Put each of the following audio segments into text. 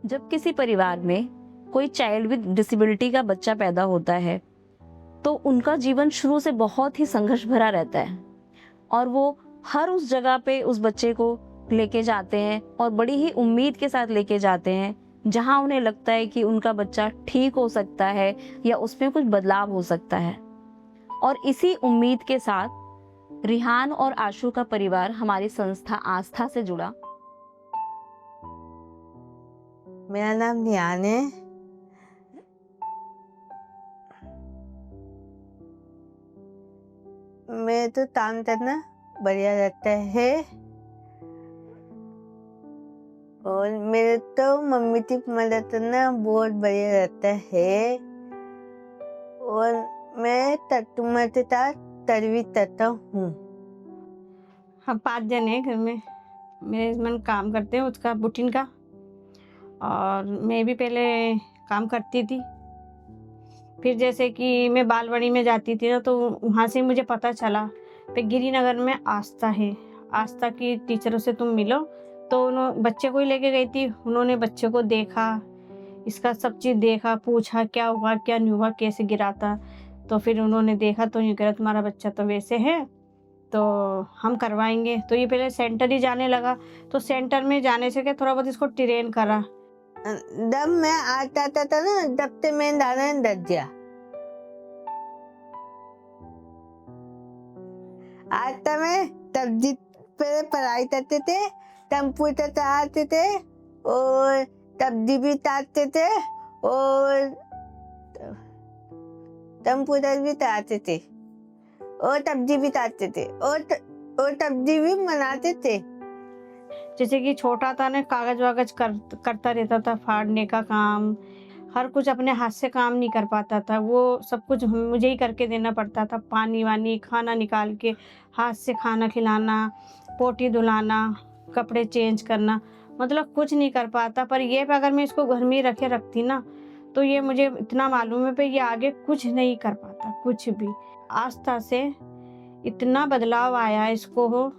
जब किसी परिवार में कोई चाइल्ड विद डिसेबिलिटी का बच्चा पैदा होता है तो उनका जीवन शुरू से बहुत ही संघर्ष भरा रहता है और वो हर उस जगह पे उस बच्चे को लेके जाते हैं और बड़ी ही उम्मीद के साथ लेके जाते हैं जहां उन्हें लगता है कि उनका बच्चा ठीक हो सकता है या उसमें कुछ बदलाव हो सकता है। और इसी उम्मीद के साथ रिहान और आशु का परिवार हमारी संस्था आस्था से जुड़ा। मेरा नाम रिहान है। मैं तो काम करना बढ़िया रहता है और मेरे तो मम्मी की मदद करना बहुत बढ़िया रहता है और मैं तटुमा के साथ तरवी करता हूँ। हम 5 जन हैं घर में। मेरे हस्बैंड काम करते हैं उसका बुटीन का, और मैं भी पहले काम करती थी। फिर जैसे कि मैं बालवाड़ी में जाती थी ना, तो वहाँ से मुझे पता चला कि गिरिनगर में आस्था है। आस्था की टीचरों से तुम मिलो। तो उन्होंने बच्चे को ही लेके गई थी। उन्होंने बच्चे को देखा, इसका सब चीज़ देखा, पूछा क्या हुआ क्या नहीं हुआ, कैसे गिरा था। तो फिर उन्होंने देखा तो ये कहा तुम्हारा बच्चा तो वैसे है, तो हम करवाएंगे। तो ये पहले सेंटर ही जाने लगा। तो सेंटर में जाने से क्या थोड़ा बहुत इसको ट्रेन करा। जब मैं आता था ना, तब से मैं दाना डर गया। आता मैं तब जी पहले पढ़ाई करते थे, कंप्यूटर चलाते थे और सब्जी भी काटते थे और कंप्यूटर भी चलाते थे और सब्जी भी काटते थे और सब्जी भी बनाते थे। जैसे कि छोटा था ना, कागज वागज करता रहता था, फाड़ने का काम। हर कुछ अपने हाथ से काम नहीं कर पाता था, वो सब कुछ मुझे ही करके देना पड़ता था। पानी वानी खाना निकाल के हाथ से खाना खिलाना, पोटी धुलाना, कपड़े चेंज करना, मतलब कुछ नहीं कर पाता। पर ये पे अगर मैं इसको घर में ही रखती ना, तो ये मुझे इतना मालूम है कि ये आगे कुछ नहीं कर पाता, कुछ भी। आस्था से इतना बदलाव आया इसको हो,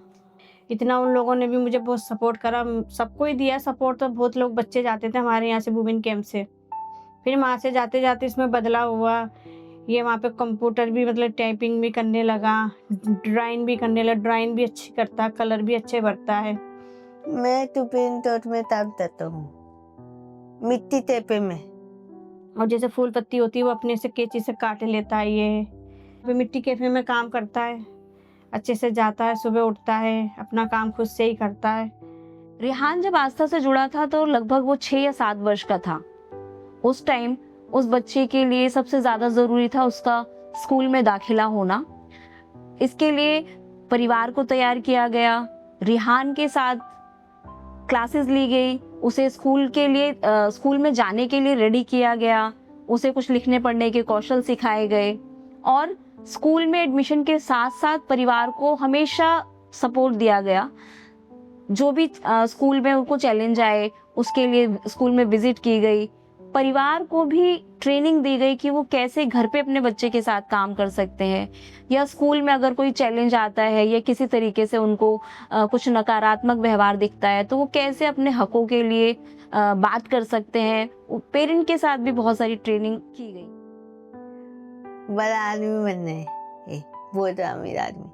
इतना उन लोगों ने भी मुझे बहुत सपोर्ट करा। सबको ही दिया सपोर्ट। तो बहुत लोग बच्चे जाते थे हमारे यहाँ से वुमेन कैंप से। फिर वहाँ से जाते जाते इसमें बदलाव हुआ। ये वहाँ पे कंप्यूटर भी मतलब टाइपिंग भी करने लगा, ड्राइंग भी करने लगा। ड्राइंग भी अच्छी करता है, कलर भी अच्छे भरता है। मैं टुपिन तोट में काम करता हूँ, मिट्टी टेपे में। और जैसे फूल पत्ती होती है वो अपने से कैंची से काट लेता है। ये फिर मिट्टी कैफे में काम करता है, अच्छे से जाता है, सुबह उठता है, अपना काम खुद से ही करता है। रिहान जब आस्था से जुड़ा था तो लगभग वो 6 या 7 वर्ष का था। उस टाइम उस बच्चे के लिए सबसे ज्यादा जरूरी था उसका स्कूल में दाखिला होना। इसके लिए परिवार को तैयार किया गया, रिहान के साथ क्लासेस ली गई, उसे स्कूल में जाने के लिए रेडी किया गया, उसे कुछ लिखने पढ़ने के कौशल सिखाए गए और स्कूल में एडमिशन के साथ साथ परिवार को हमेशा सपोर्ट दिया गया। जो भी स्कूल में उनको चैलेंज आए उसके लिए स्कूल में विजिट की गई। परिवार को भी ट्रेनिंग दी गई कि वो कैसे घर पे अपने बच्चे के साथ काम कर सकते हैं, या स्कूल में अगर कोई चैलेंज आता है या किसी तरीके से उनको कुछ नकारात्मक व्यवहार दिखता है तो वो कैसे अपने हकों के लिए बात कर सकते हैं। पेरेंट के साथ भी बहुत सारी ट्रेनिंग की गई। बड़ा आदमी बनना है, बहुत अमीर आदमी।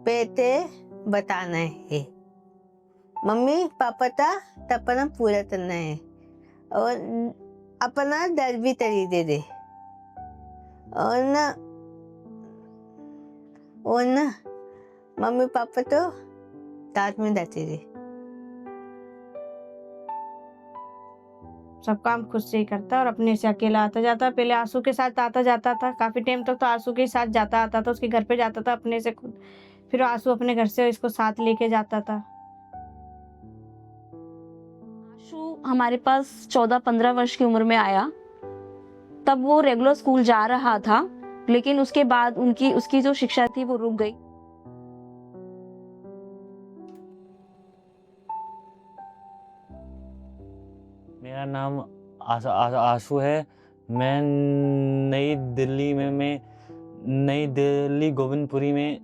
पैसे बताना है, मम्मी पापा का सपना पूरा करना है और अपना डर भी तरी दे दे और ना मम्मी पापा तो साथ में रहते थे। सब काम खुद से ही करता और अपने से अकेला आता जाता। पहले आंसू के साथ आता जाता था, काफी टाइम तक तो आंसू के साथ जाता आता था, उसके घर पे जाता था अपने से खुद। फिर आंसू अपने घर से इसको साथ लेके जाता था। आशु हमारे पास 14-15 वर्ष की उम्र में आया। तब वो रेगुलर स्कूल जा रहा था, लेकिन उसके बाद उसकी जो शिक्षा थी वो रुक गई। मेरा नाम आशु है। मैं नई दिल्ली गोविंदपुरी में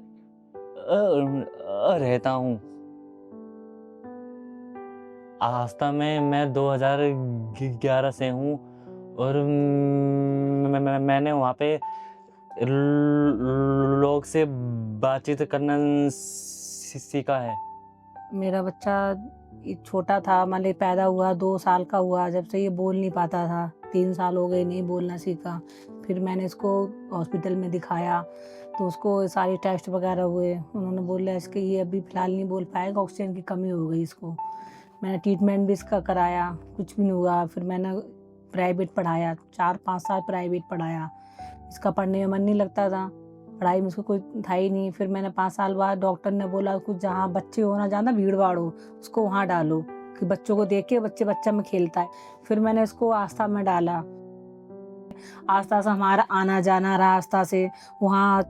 रहता हूँ। आस्था में मैं 2011 से हूँ और मैंने वहाँ पे लोग से बातचीत करना सीखा है। मेरा बच्चा छोटा था, मान ली पैदा हुआ 2 साल का हुआ, जब से ये बोल नहीं पाता था, 3 साल हो गए नहीं बोलना सीखा। फिर मैंने इसको हॉस्पिटल में दिखाया तो उसको सारे टेस्ट वगैरह हुए, उन्होंने बोला इसके ये अभी फ़िलहाल नहीं बोल पाएगा, ऑक्सीजन की कमी हो गई इसको। मैंने ट्रीटमेंट भी इसका कराया, कुछ भी नहीं हुआ। फिर मैंने प्राइवेट पढ़ाया, 4-5 साल प्राइवेट पढ़ाया। इसका पढ़ने में मन नहीं लगता था, पढ़ाई में उसको कोई था ही नहीं। फिर मैंने 5 साल बाद डॉक्टर ने बोला कुछ जहाँ बच्चे हो ना, ज़्यादा भीड़ भाड़ हो, उसको वहाँ डालो कि बच्चों को देख के बच्चा में खेलता है। फिर मैंने इसको आस्था में डाला। आस्था से हमारा आना जाना रहा, आस्था से वहाँ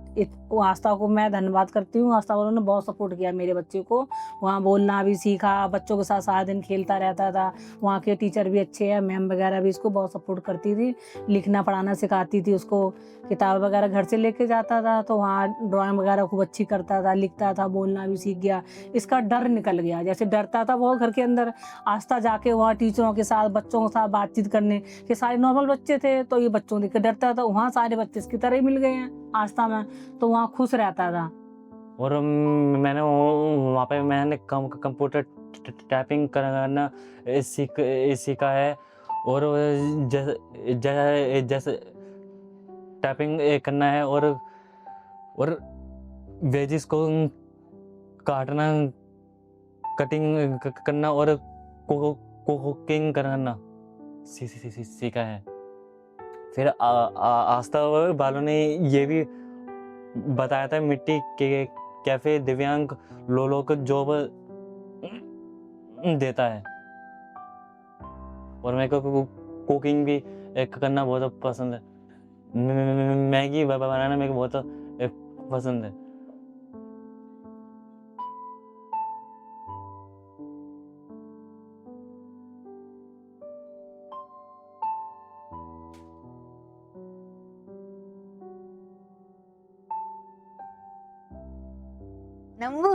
आस्था को मैं धन्यवाद करती हूँ। आस्था वालों ने बहुत सपोर्ट किया मेरे बच्चे को, वहाँ बोलना भी सीखा, बच्चों के साथ सारा दिन खेलता रहता था। वहाँ के टीचर भी अच्छे हैं, मैम वगैरह भी इसको बहुत सपोर्ट करती थी, लिखना पढ़ाना सिखाती थी उसको। किताब वगैरह घर से लेके जाता था तो वहाँ ड्राइंग वगैरह खूब अच्छी करता था, लिखता था, बोलना भी सीख गया। इसका डर निकल गया, जैसे डरता था वो घर के अंदर, आस्था जाके वहाँ टीचरों के साथ बच्चों के साथ बातचीत करने के, सारे नॉर्मल बच्चे थे तो ये बच्चों देख के डरता था, वहाँ सारे बच्चे इसकी तरह ही मिल गए हैं आस्था में, तो वहाँ खुश रहता था। और मैंने वहाँ पे मैंने कंप्यूटर टाइपिंग करना सीखा है। और जैसे टाइपिंग करना है और वेजिस को काटना, कटिंग करना और कुकिंग करना सीखा है। फिर आस्था वालों ने ये भी बताया था मिट्टी के कैफे दिव्यांग लोगों को जॉब देता है। और मेरे को कुकिंग भी करना बहुत पसंद है, मैगी बनाना मेरे को बहुत पसंद है। नम्बू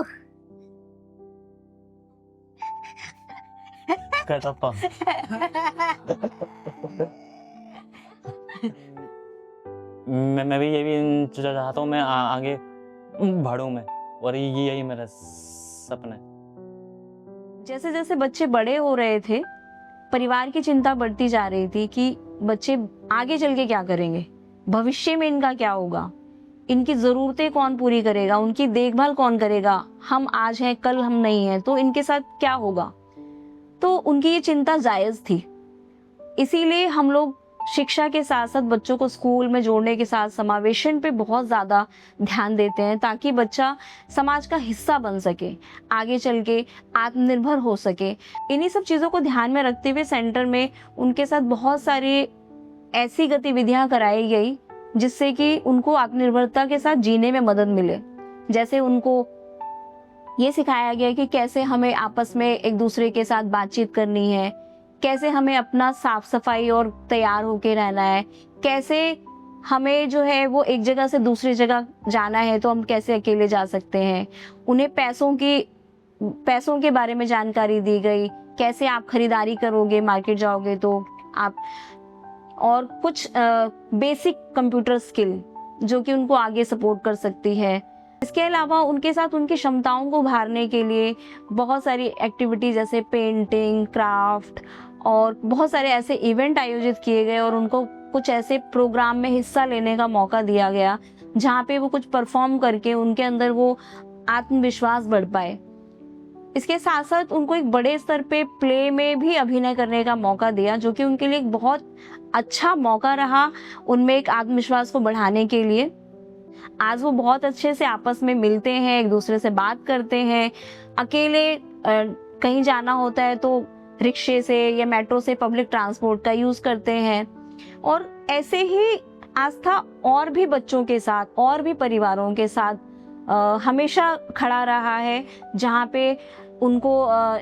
कटप्पा मैं भी ये भी चाहता हूँ मैं आगे बढ़ूँ मैं, और यही मेरा सपना है। जैसे जैसे बच्चे बड़े हो रहे थे, परिवार की चिंता बढ़ती जा रही थी कि बच्चे आगे चल के क्या करेंगे, भविष्य में इनका क्या होगा, इनकी ज़रूरतें कौन पूरी करेगा, उनकी देखभाल कौन करेगा, हम आज हैं कल हम नहीं हैं तो इनके साथ क्या होगा। तो उनकी ये चिंता जायज़ थी। इसीलिए हम लोग शिक्षा के साथ साथ बच्चों को स्कूल में जोड़ने के साथ समावेशन पे बहुत ज़्यादा ध्यान देते हैं, ताकि बच्चा समाज का हिस्सा बन सके, आगे चल के आत्मनिर्भर हो सके। इन्हीं सब चीज़ों को ध्यान में रखते हुए सेंटर में उनके साथ बहुत सारी ऐसी गतिविधियाँ कराई गई जिससे कि उनको आत्मनिर्भरता के साथ जीने में मदद मिले। जैसे उनको ये सिखाया गया कि कैसे हमें आपस में एक दूसरे के साथ बातचीत करनी है, कैसे हमें अपना साफ सफाई और तैयार होके रहना है, कैसे हमें जो है वो एक जगह से दूसरी जगह जाना है तो हम कैसे अकेले जा सकते हैं। उन्हें पैसों के बारे में जानकारी दी गई, कैसे आप खरीदारी करोगे, मार्केट जाओगे तो आप, और कुछ बेसिक कंप्यूटर स्किल जो कि उनको आगे सपोर्ट कर सकती है। इसके अलावा उनके साथ उनकी क्षमताओं को उभारने के लिए बहुत सारी एक्टिविटी जैसे पेंटिंग, क्राफ्ट और बहुत सारे ऐसे इवेंट आयोजित किए गए और उनको कुछ ऐसे प्रोग्राम में हिस्सा लेने का मौका दिया गया जहाँ पे वो कुछ परफॉर्म करके उनके अंदर वो आत्मविश्वास बढ़ पाए। इसके साथ साथ उनको एक बड़े स्तर पे प्ले में भी अभिनय करने का मौका दिया, जो कि उनके लिए एक बहुत अच्छा मौका रहा उनमें एक आत्मविश्वास को बढ़ाने के लिए। आज वो बहुत अच्छे से आपस में मिलते हैं, एक दूसरे से बात करते हैं। अकेले कहीं जाना होता है तो रिक्शे से या मेट्रो से, पब्लिक ट्रांसपोर्ट का यूज करते हैं। और ऐसे ही आस्था और भी बच्चों के साथ, और भी परिवारों के साथ हमेशा खड़ा रहा है, जहाँ पे उनको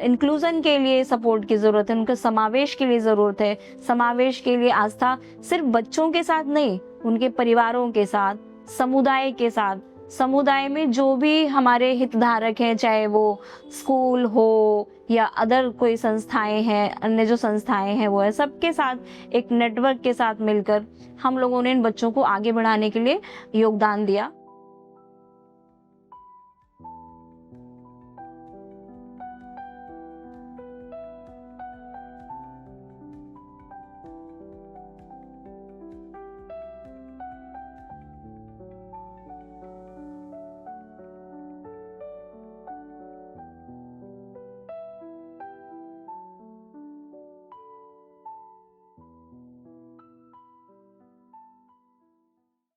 इंक्लूजन के लिए सपोर्ट की ज़रूरत है, उनके समावेश के लिए ज़रूरत है। समावेश के लिए आस्था सिर्फ बच्चों के साथ नहीं, उनके परिवारों के साथ, समुदाय के साथ, समुदाय में जो भी हमारे हितधारक हैं, चाहे वो स्कूल हो या अदर कोई संस्थाएं हैं, अन्य जो संस्थाएं हैं वो है, सबके साथ एक नेटवर्क के साथ मिलकर हम लोगों ने इन बच्चों को आगे बढ़ाने के लिए योगदान दिया।